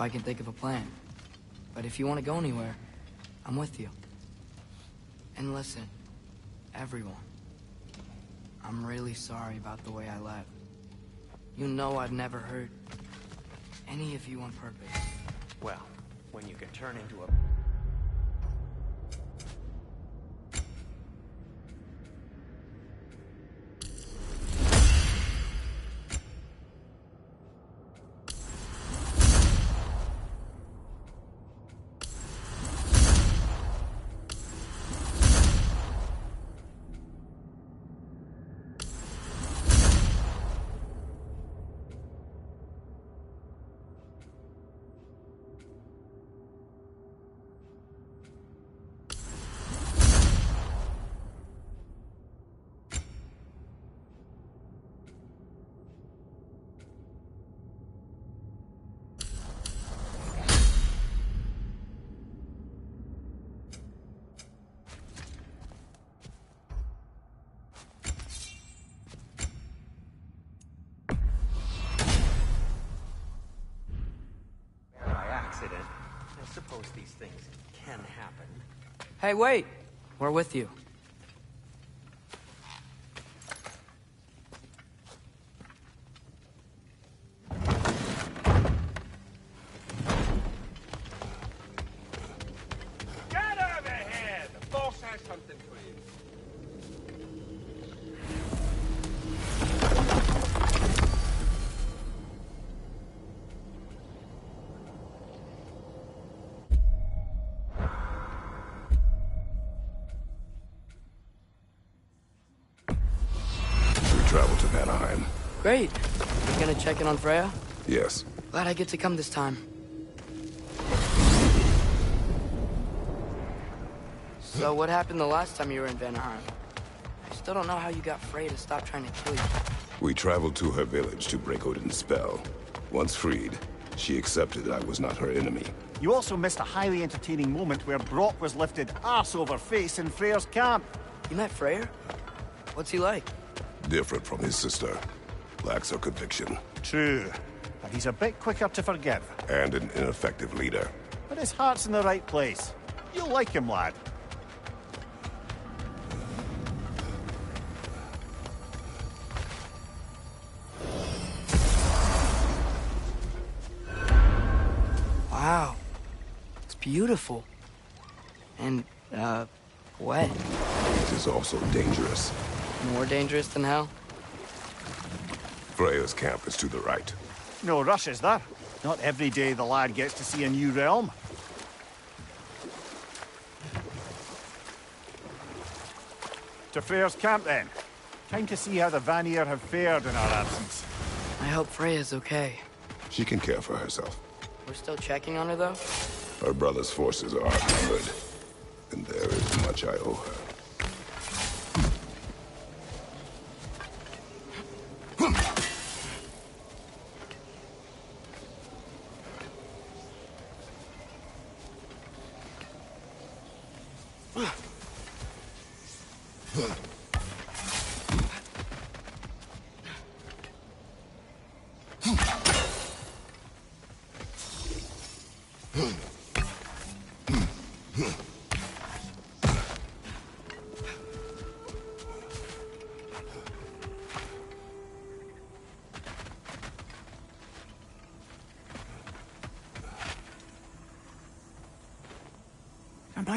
I can think of a plan. But if you want to go anywhere, I'm with you. And listen, everyone. I'm really sorry about the way I left. You know I'd never hurt any of you on purpose. Well, when you can turn into a... I suppose these things can happen. Hey, wait! We're with you. Get over here! The boss has something for you. Travel to Anaheim. Great. You gonna check in on Freya? Yes. Glad I get to come this time. So what happened the last time you were in Vanaheim? I still don't know how you got Freya to stop trying to kill you. We traveled to her village to break Odin's spell. Once freed, she accepted I was not her enemy. You also missed a highly entertaining moment where Brock was lifted arse over face in Freyr's camp. You met Freyr? What's he like? Different from his sister. Lacks her conviction. True. But he's a bit quicker to forgive. And an ineffective leader. But his heart's in the right place. You'll like him, lad. Wow. It's beautiful. And, wet. It is also dangerous. More dangerous than hell? Freya's camp is to the right. No rush, is there? Not every day the lad gets to see a new realm. To Freyr's camp, then. Time to see how the Vanir have fared in our absence. I hope Freya's okay. She can care for herself. We're still checking on her, though? Her brother's forces are outnumbered, and there is much I owe her.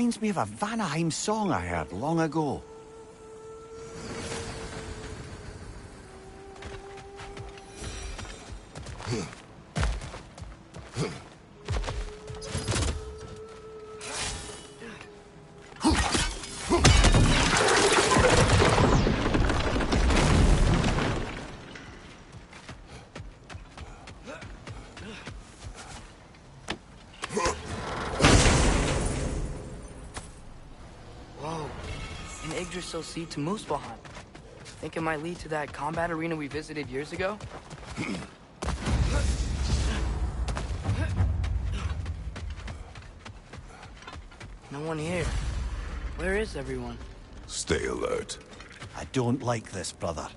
Reminds me of a Vanaheim song I heard long ago. Seed to Muspelheim. Think it might lead to that combat arena we visited years ago? No one here. Where is everyone? Stay alert. I don't like this, brother.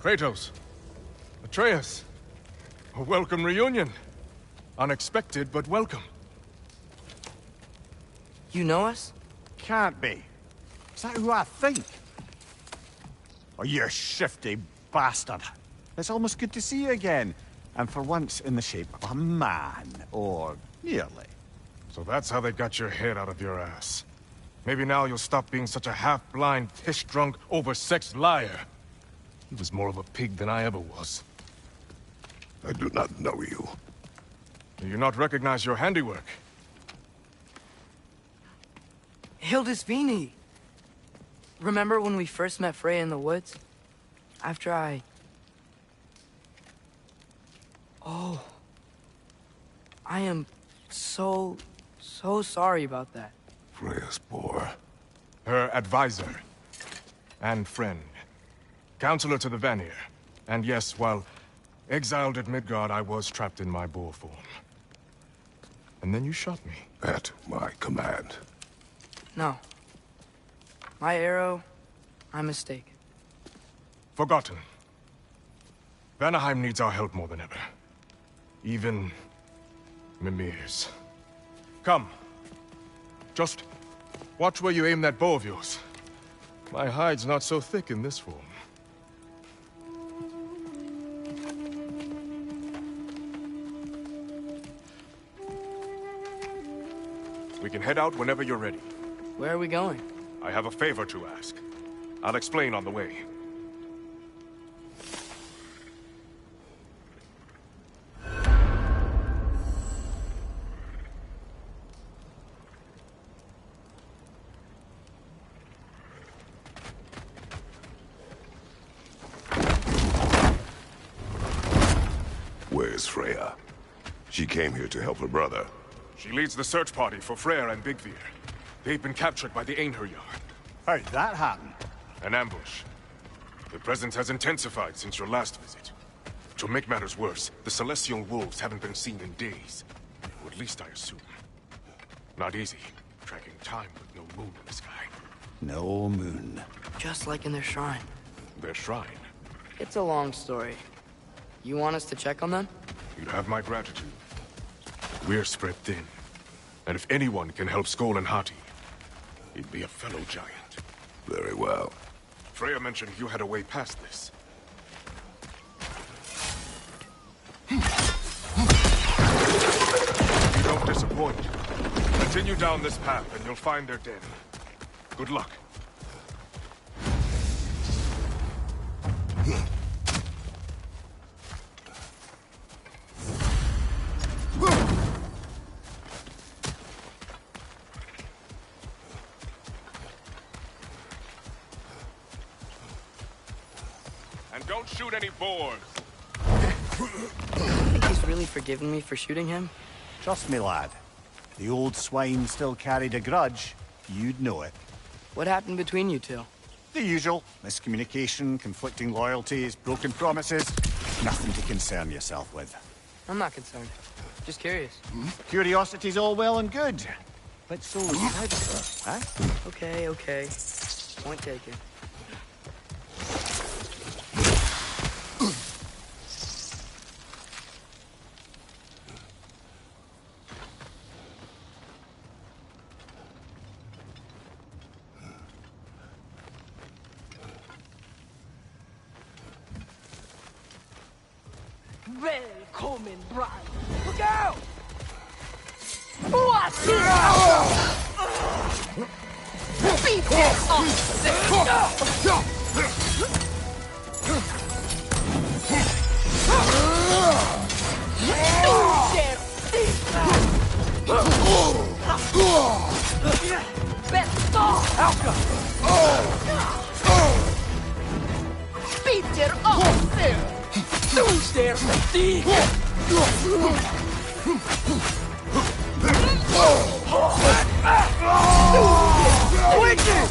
Kratos. Atreus. A welcome reunion. Unexpected, but welcome. You know us? Can't be. Is that who I think? Oh, you shifty bastard. It's almost good to see you again. And for once in the shape of a man, or nearly. So that's how they got your head out of your ass. Maybe now you'll stop being such a half-blind, piss-drunk, oversexed liar. He was more of a pig than I ever was. I do not know you. Do you not recognize your handiwork? Hildisvini! Remember when we first met Freya in the woods? After I... Oh. I am so sorry about that. Freya's boar. Her advisor. And friend. Counselor to the Vanir. And yes, while exiled at Midgard, I was trapped in my boar form. And then you shot me. At my command. No. My arrow, my mistake. Forgotten. Vanaheim needs our help more than ever. Even Mimir's. Come. Just watch where you aim that bow of yours. My hide's not so thick in this form. We can head out whenever you're ready. Where are we going? I have a favor to ask. I'll explain on the way. Where's Freya? She came here to help her brother. She leads the search party for Freyr and Bigvir. They've been captured by the Einherjar. How'd that happen? An ambush. The presence has intensified since your last visit. To make matters worse, the Celestial Wolves haven't been seen in days. Or at least I assume. Not easy, tracking time with no moon in the sky. No moon. Just like in their shrine. Their shrine. It's a long story. You want us to check on them? You'd have my gratitude. We're spread thin. And if anyone can help Skoll and Hati, he'd be a fellow giant. Very well. Freya mentioned you had a way past this. You don't disappoint. Continue down this path and you'll find their den. Good luck. And don't shoot any boars. You think he's really forgiven me for shooting him? Trust me, lad. The old swine still carried a grudge. You'd know it. What happened between you two? The usual. Miscommunication, conflicting loyalties, broken promises. Nothing to concern yourself with. I'm not concerned. Just curious. Curiosity's all well and good. But so is prejudice, huh? Okay. Point taken. Välkommen, Brian! Look out! Beat this Peter Oster! Du der Stiege! Wicked!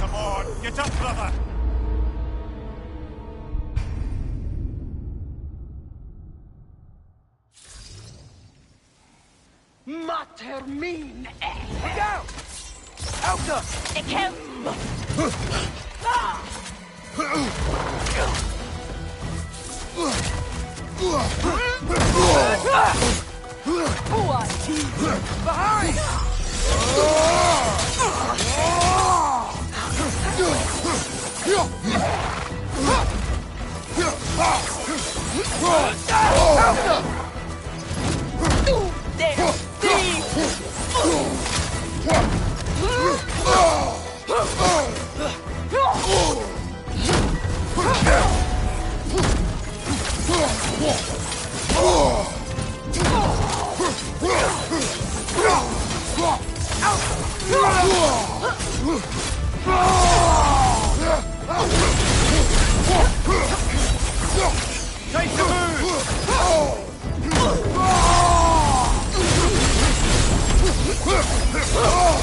Come on, get up, brother! Mater mine! Go! Auto! Ik hem! Behind! Take the move!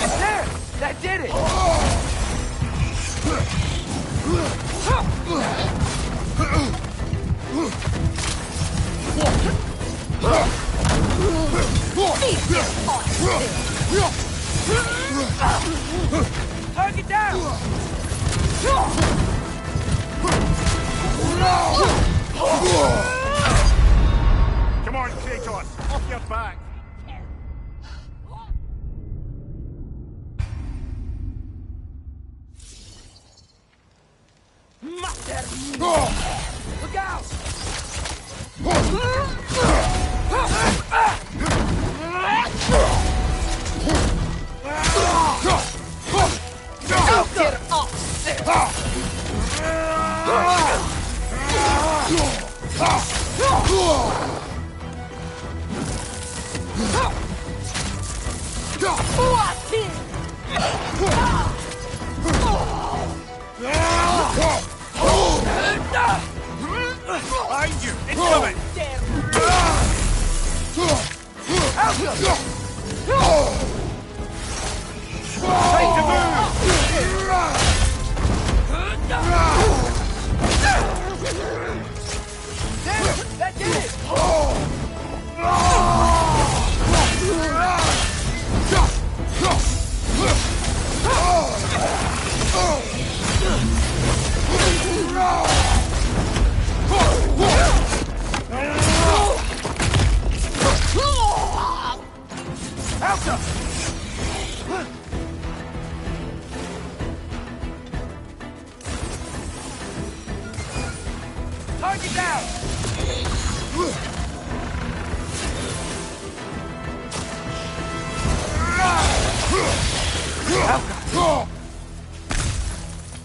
It's there! That did it! Target down! Come on, Kratos! Off your back! Mater mine! Look out! Get off! Behind you! Incoming! Take the move! That did it! Alta! Target down!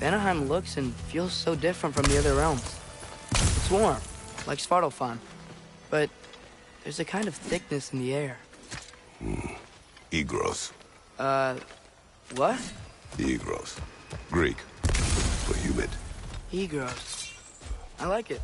Vanaheim looks and feels so different from the other realms. It's warm, like Svartalfheim, but there's a kind of thickness in the air. Egros. What? Egros. Greek. For humid. Egros. I like it.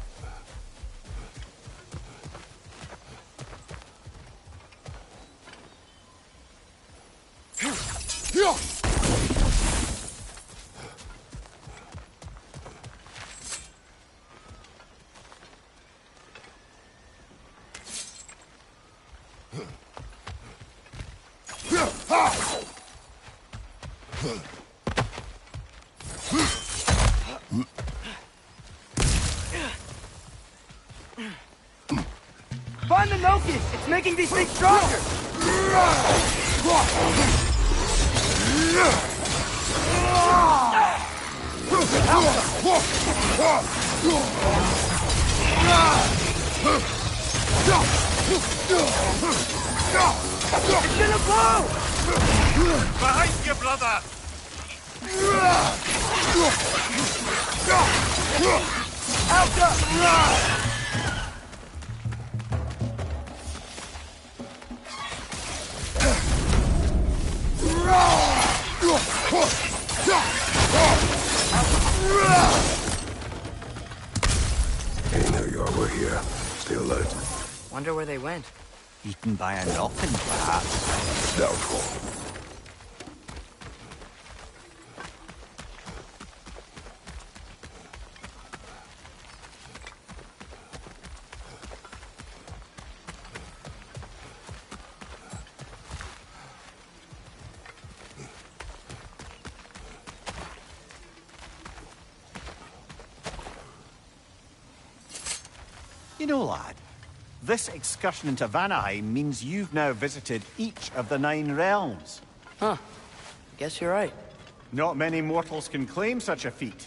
Find the Nokian! It's making these things stronger! It's gonna blow! Behind you, brother! Hey, there you are. We're here. Stay alert. Wonder where they went. Eaten by a dolphin, perhaps. Doubtful. You know, lad, this excursion into Vanaheim means you've now visited each of the 9 realms. Huh. Guess you're right. Not many mortals can claim such a feat.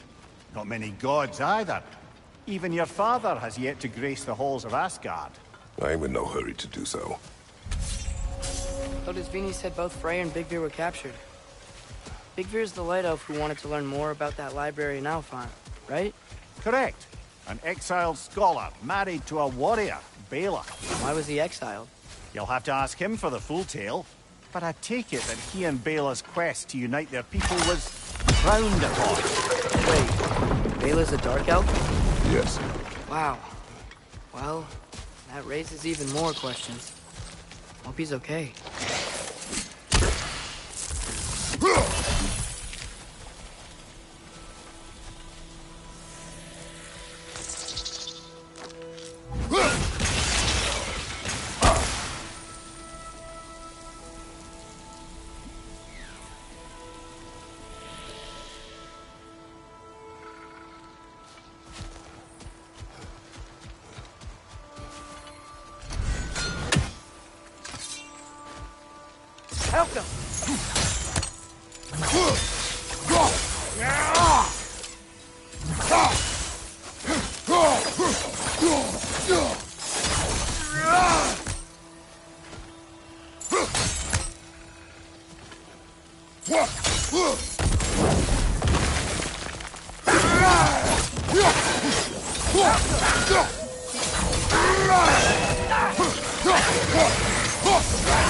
Not many gods either. Even your father has yet to grace the halls of Asgard. I'm in no hurry to do so. Svini said both Frey and Big Veer were captured. Big Veer's the light elf who wanted to learn more about that library in Alfheim, right? Correct. An exiled scholar married to a warrior, Bela. Why was he exiled? You'll have to ask him for the full tale. But I take it that he and Bela's quest to unite their people was frowned upon. Wait, Bela's a dark elf? Yes. Wow. Well, that raises even more questions. Hope he's okay. Help them!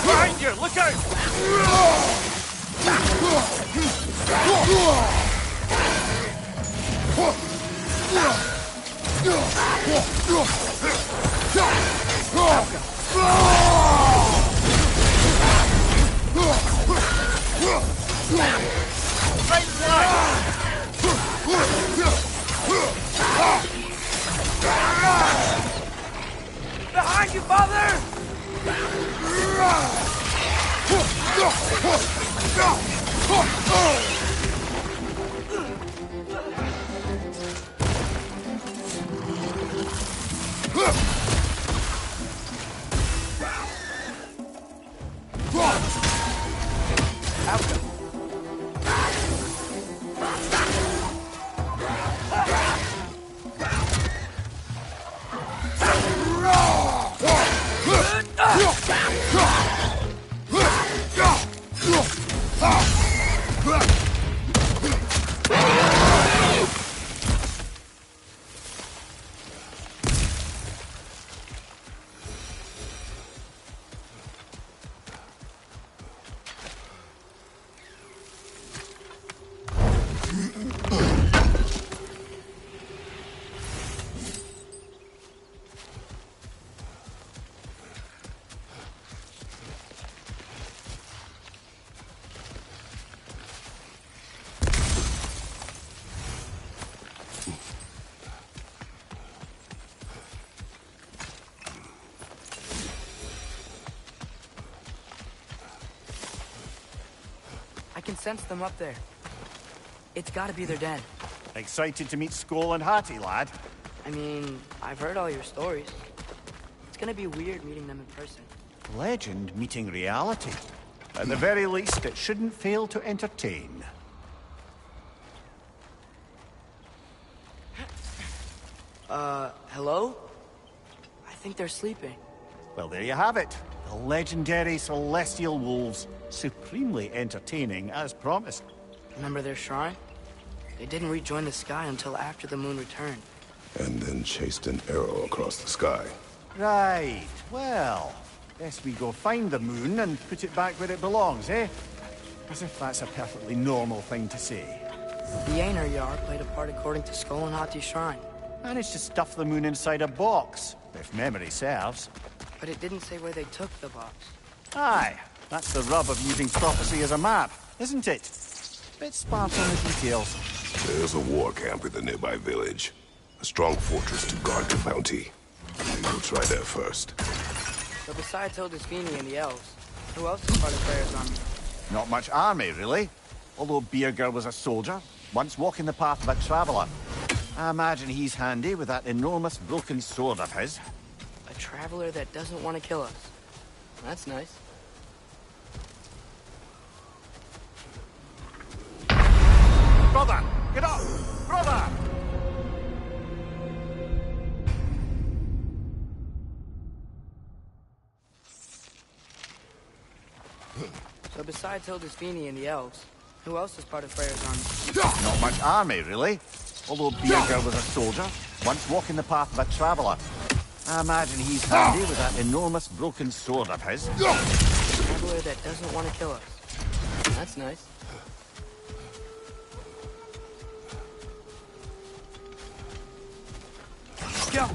Behind you! Look out! Behind you, father! I can sense them up there. It's gotta be their den. Excited to meet Skoll and Hattie, lad? I mean, I've heard all your stories. It's gonna be weird meeting them in person. Legend meeting reality. At the very least, it shouldn't fail to entertain. Hello? I think they're sleeping. Well, there you have it. The legendary celestial wolves. Supremely entertaining, as promised. Remember their shrine? They didn't rejoin the sky until after the moon returned. And then chased an arrow across the sky. Right. Well, guess we go find the moon and put it back where it belongs, eh? As if that's a perfectly normal thing to say. The Einherjar played a part according to Skoll and Hati's shrine. Managed to stuff the moon inside a box, if memory serves. But it didn't say where they took the box. Aye, that's the rub of using prophecy as a map, isn't it? Bit sparse on the details. There's a war camp in the nearby village. A strong fortress to guard the bounty. We'll try there first. But besides Svini and the elves, who else is part of Freyr's army? Not much army, really. Although Birger was a soldier, once walking the path of a traveler. I imagine he's handy with that enormous broken sword of his. A traveler that doesn't want to kill us. That's nice. Brother! Get up! Brother! So besides Hildesfini and the elves, who else is part of Freyr's army? Not much army, really. Although Birger was a soldier, once walking the path of a traveller. I imagine he's handy with that enormous broken sword of his. A traveler that doesn't want to kill us. That's nice. Go.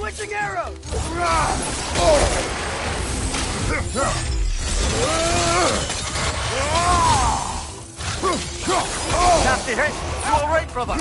Switching arrows! Nasty hit. You all right, brother?